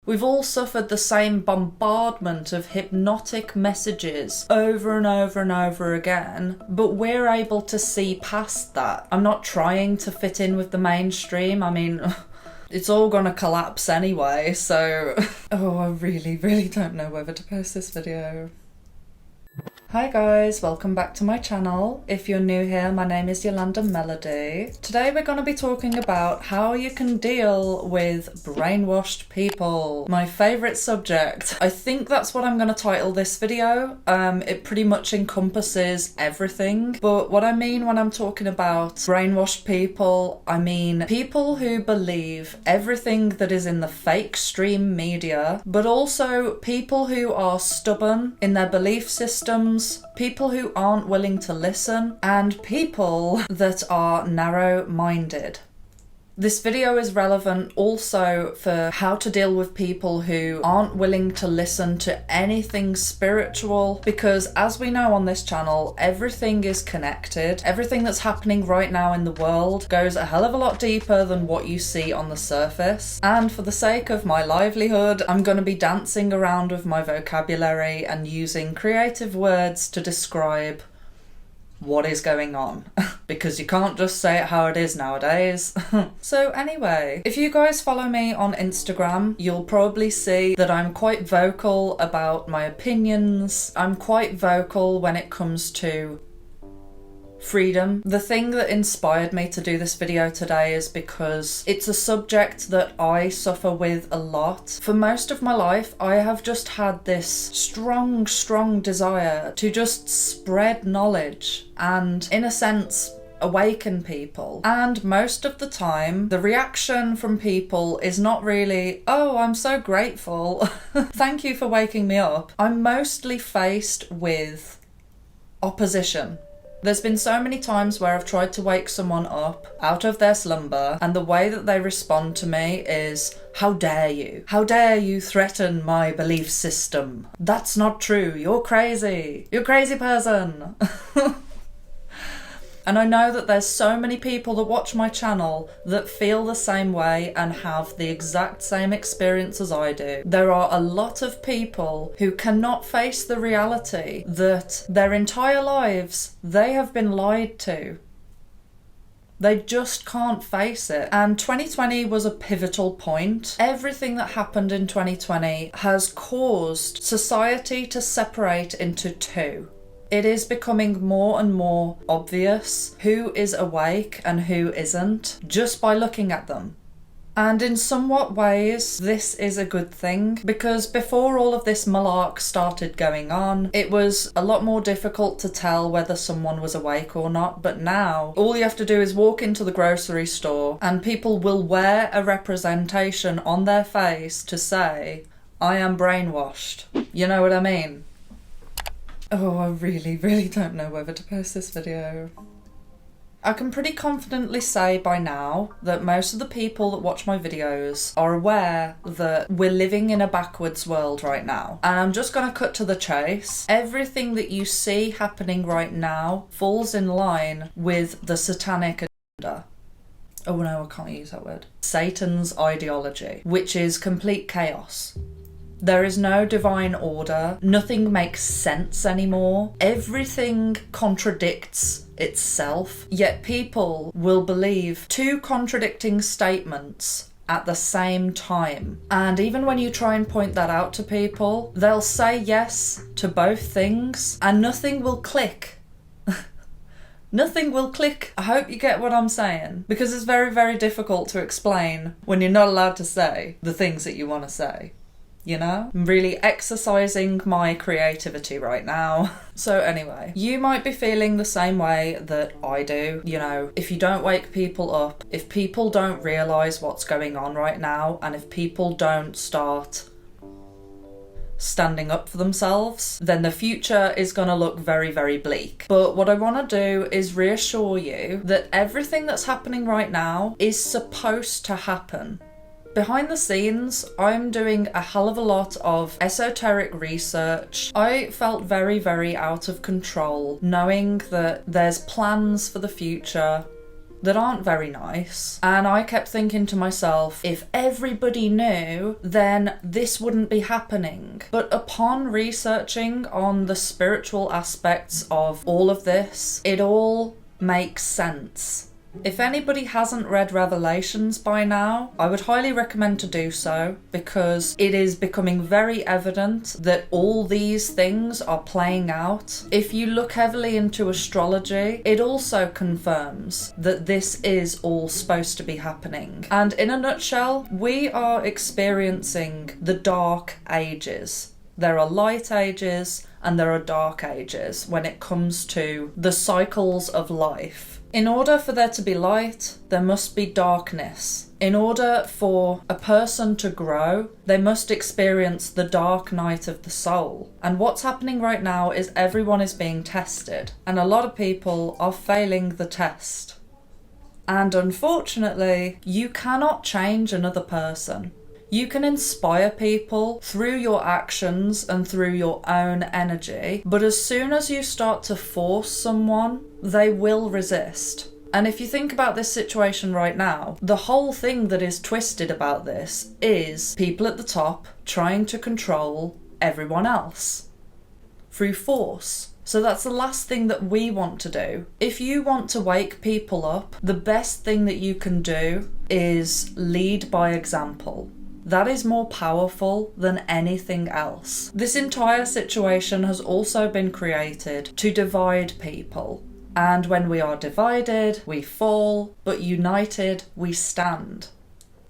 We've all suffered the same bombardment of hypnotic messages over and over and over again, but we're able to see past that. I'm not trying to fit in with the mainstream. I mean, it's all gonna collapse anyway, so... Oh, I really don't know whether to post this video. Hi guys, welcome back to my channel. If you're new here, my name is Yolanda Melody. Today we're going to be talking about how you can deal with brainwashed people. My favourite subject. I think that's what I'm going to title this video. It pretty much encompasses everything. But what I mean when I'm talking about brainwashed people, I mean people who believe everything that is in the fake stream media, but also people who are stubborn in their belief systems, people who aren't willing to listen, and people that are narrow-minded. This video is relevant also for how to deal with people who aren't willing to listen to anything spiritual, because as we know on this channel, everything is connected. Everything that's happening right now in the world goes a hell of a lot deeper than what you see on the surface. And for the sake of my livelihood, I'm going to be dancing around with my vocabulary and using creative words to describe what is going on, because you can't just say it how it is nowadays. So anyway, if you guys follow me on Instagram, you'll probably see that I'm quite vocal about my opinions. I'm quite vocal when it comes to freedom. The thing that inspired me to do this video today is because it's a subject that I suffer with a lot. For most of my life, I have just had this strong desire to just spread knowledge and, in a sense, awaken people. And most of the time, the reaction from people is not really, oh, I'm so grateful, thank you for waking me up. I'm mostly faced with opposition. There's been so many times where I've tried to wake someone up out of their slumber, and the way that they respond to me is, how dare you? How dare you threaten my belief system? That's not true. You're crazy. You're a crazy person. And I know that there's so many people that watch my channel that feel the same way and have the exact same experience as I do. There are a lot of people who cannot face the reality that their entire lives they have been lied to. They just can't face it. And 2020 was a pivotal point. Everything that happened in 2020 has caused society to separate into two. It is becoming more and more obvious who is awake and who isn't, just by looking at them. And in somewhat ways, this is a good thing, because before all of this malark started going on, it was a lot more difficult to tell whether someone was awake or not. But now, all you have to do is walk into the grocery store and people will wear a representation on their face to say, I am brainwashed. You know what I mean? Oh, I really don't know whether to post this video. I can pretty confidently say by now that most of the people that watch my videos are aware that we're living in a backwards world right now. And I'm just gonna cut to the chase. Everything that you see happening right now falls in line with the satanic agenda. Oh no, I can't use that word. Satan's ideology, which is complete chaos. There is no divine order. Nothing makes sense anymore. Everything contradicts itself. Yet people will believe two contradicting statements at the same time. And even when you try and point that out to people, they'll say yes to both things and nothing will click. Nothing will click. I hope you get what I'm saying, because it's very difficult to explain when you're not allowed to say the things that you want to say. You know? I'm really exercising my creativity right now. So anyway, you might be feeling the same way that I do. You know, if you don't wake people up, if people don't realise what's going on right now, and if people don't start standing up for themselves, then the future is going to look very bleak. But what I want to do is reassure you that everything that's happening right now is supposed to happen. Behind the scenes, I'm doing a hell of a lot of esoteric research. I felt very out of control, knowing that there's plans for the future that aren't very nice. And I kept thinking to myself, if everybody knew, then this wouldn't be happening. But upon researching on the spiritual aspects of all of this, it all makes sense. If anybody hasn't read Revelations by now, I would highly recommend to do so, because it is becoming very evident that all these things are playing out. If you look heavily into astrology, it also confirms that this is all supposed to be happening. And in a nutshell, we are experiencing the dark ages. There are light ages and there are dark ages when it comes to the cycles of life. In order for there to be light, there must be darkness. In order for a person to grow, they must experience the dark night of the soul. And what's happening right now is everyone is being tested, and a lot of people are failing the test. And unfortunately, you cannot change another person. You can inspire people through your actions and through your own energy, but as soon as you start to force someone, they will resist. And if you think about this situation right now, the whole thing that is twisted about this is people at the top trying to control everyone else through force. So that's the last thing that we want to do. If you want to wake people up, the best thing that you can do is lead by example. That is more powerful than anything else. This entire situation has also been created to divide people. And when we are divided, we fall, but united, we stand.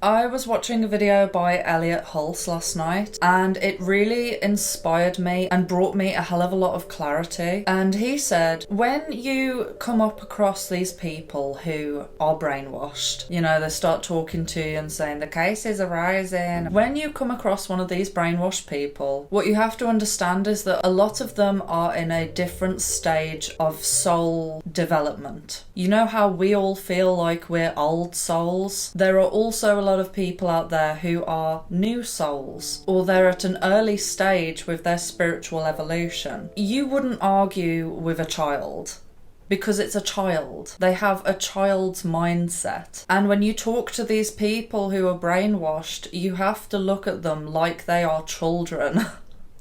I was watching a video by Elliot Hulse last night, and it really inspired me and brought me a hell of a lot of clarity. And he said, when you come up across these people who are brainwashed, you know, they start talking to you and saying the cases are rising. When you come across one of these brainwashed people, what you have to understand is that a lot of them are in a different stage of soul development. You know how we all feel like we're old souls? There are also a lot of people out there who are new souls, or they're at an early stage with their spiritual evolution. You wouldn't argue with a child, because it's a child. They have a child's mindset. And when you talk to these people who are brainwashed, you have to look at them like they are children.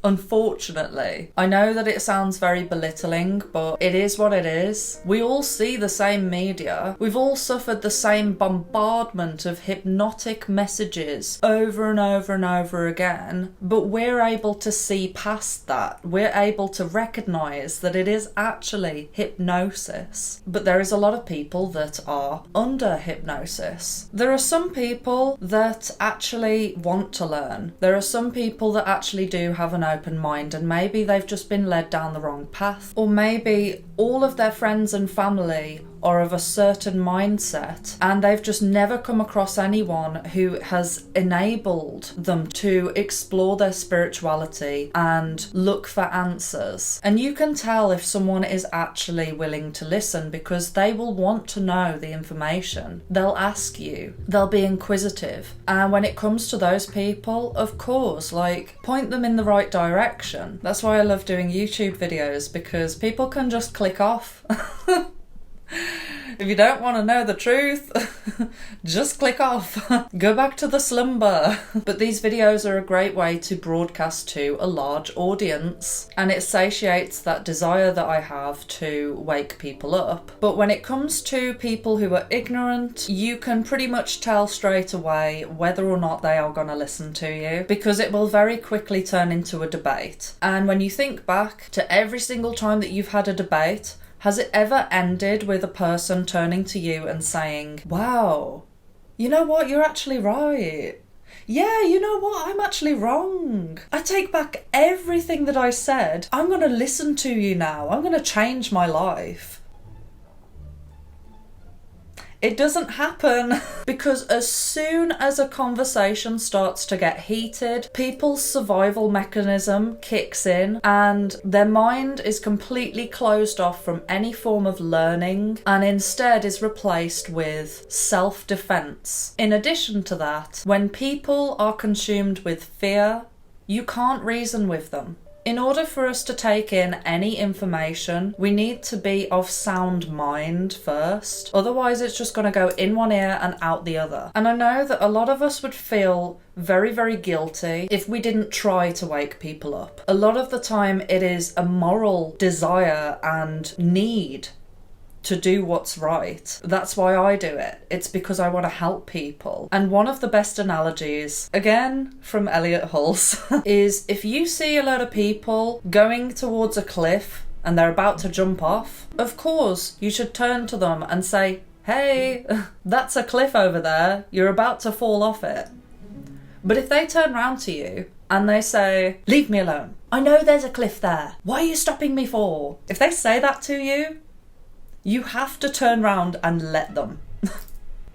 Unfortunately. I know that it sounds very belittling, but it is what it is. We all see the same media. We've all suffered the same bombardment of hypnotic messages over and over and over again, but we're able to see past that. We're able to recognise that it is actually hypnosis. But there is a lot of people that are under hypnosis. There are some people that actually want to learn. There are some people that actually do have an open mind, and maybe they've just been led down the wrong path, or maybe all of their friends and family are of a certain mindset and they've just never come across anyone who has enabled them to explore their spirituality and look for answers. And you can tell if someone is actually willing to listen, because they will want to know the information. They'll ask you, they'll be inquisitive, and when it comes to those people, of course, like, point them in the right direction. That's why I love doing YouTube videos, because people can just click off. If you don't want to know the truth, just click off. Go back to the slumber. But these videos are a great way to broadcast to a large audience, and it satiates that desire that I have to wake people up. But when it comes to people who are ignorant, you can pretty much tell straight away whether or not they are going to listen to you, because it will very quickly turn into a debate. And when you think back to every single time that you've had a debate, has it ever ended with a person turning to you and saying, wow, you know what, you're actually right. Yeah, you know what, I'm actually wrong. I take back everything that I said. I'm going to listen to you now. I'm going to change my life. It doesn't happen, because as soon as a conversation starts to get heated, people's survival mechanism kicks in and their mind is completely closed off from any form of learning, and instead is replaced with self-defense. In addition to that, when people are consumed with fear, you can't reason with them. In order for us to take in any information, we need to be of sound mind first. Otherwise, it's just going to go in one ear and out the other. And I know that a lot of us would feel very, very guilty if we didn't try to wake people up. A lot of the time, it is a moral desire and need to do what's right. That's why I do it. It's because I want to help people. And one of the best analogies, again from Elliot Hulse, is if you see a lot of people going towards a cliff and they're about to jump off, of course you should turn to them and say, hey, that's a cliff over there, you're about to fall off it. But if they turn round to you and they say, leave me alone, I know there's a cliff there, what are you stopping me for? If they say that to you, you have to turn round and let them.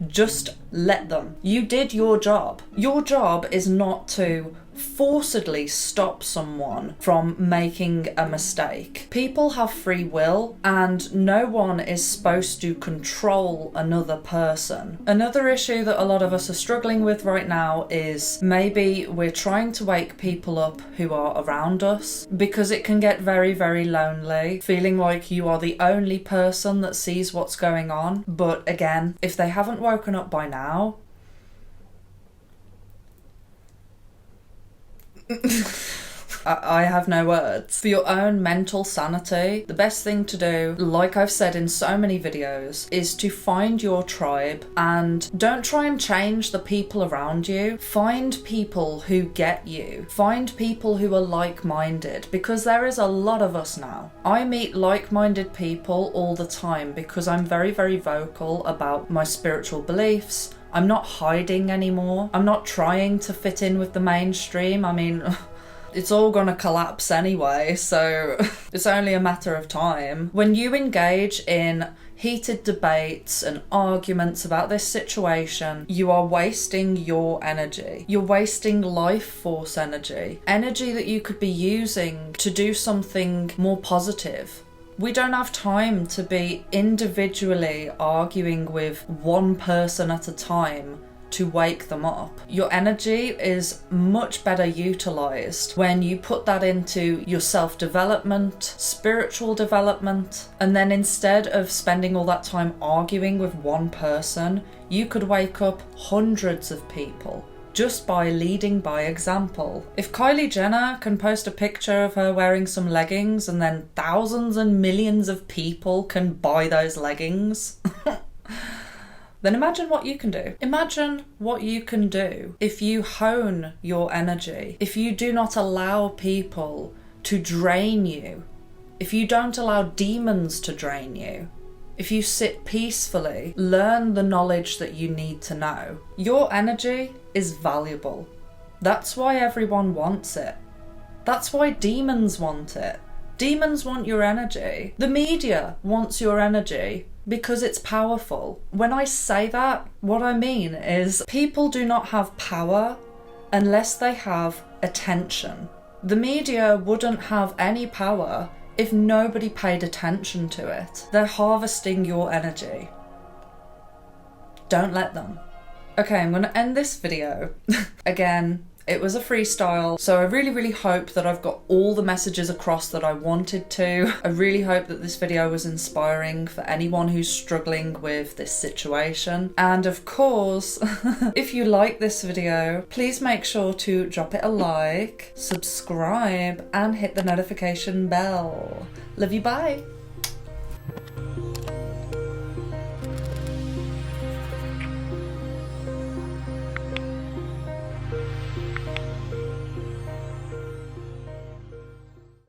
Just let them. You did your job. Your job is not to forcibly stop someone from making a mistake. People have free will and no one is supposed to control another person. Another issue that a lot of us are struggling with right now is maybe we're trying to wake people up who are around us, because it can get very, very lonely, feeling like you are the only person that sees what's going on. But again, if they haven't woken up by now, I have no words. For your own mental sanity, the best thing to do, like I've said in so many videos, is to find your tribe and don't try and change the people around you. Find people who get you. Find people who are like-minded, because there is a lot of us now. I meet like-minded people all the time because I'm very, very vocal about my spiritual beliefs. I'm not hiding anymore. I'm not trying to fit in with the mainstream. I mean, it's all gonna collapse anyway, so it's only a matter of time. When you engage in heated debates and arguments about this situation, you are wasting your energy. You're wasting life force energy. Energy that you could be using to do something more positive. We don't have time to be individually arguing with one person at a time to wake them up. Your energy is much better utilised when you put that into your self-development, spiritual development, and then instead of spending all that time arguing with one person, you could wake up hundreds of people just by leading by example. If Kylie Jenner can post a picture of her wearing some leggings and then thousands and millions of people can buy those leggings, then imagine what you can do. Imagine what you can do if you hone your energy, if you do not allow people to drain you, if you don't allow demons to drain you, if you sit peacefully, learn the knowledge that you need to know. Your energy is valuable. That's why everyone wants it. That's why demons want it. Demons want your energy. The media wants your energy because it's powerful. When I say that, what I mean is people do not have power unless they have attention. The media wouldn't have any power if nobody paid attention to it. They're harvesting your energy. Don't let them. Okay, I'm gonna end this video. Again, it was a freestyle, so I really, really hope that I've got all the messages across that I wanted to. I really hope that this video was inspiring for anyone who's struggling with this situation. And of course, if you like this video, please make sure to drop it a like, subscribe, and hit the notification bell. Love you, bye!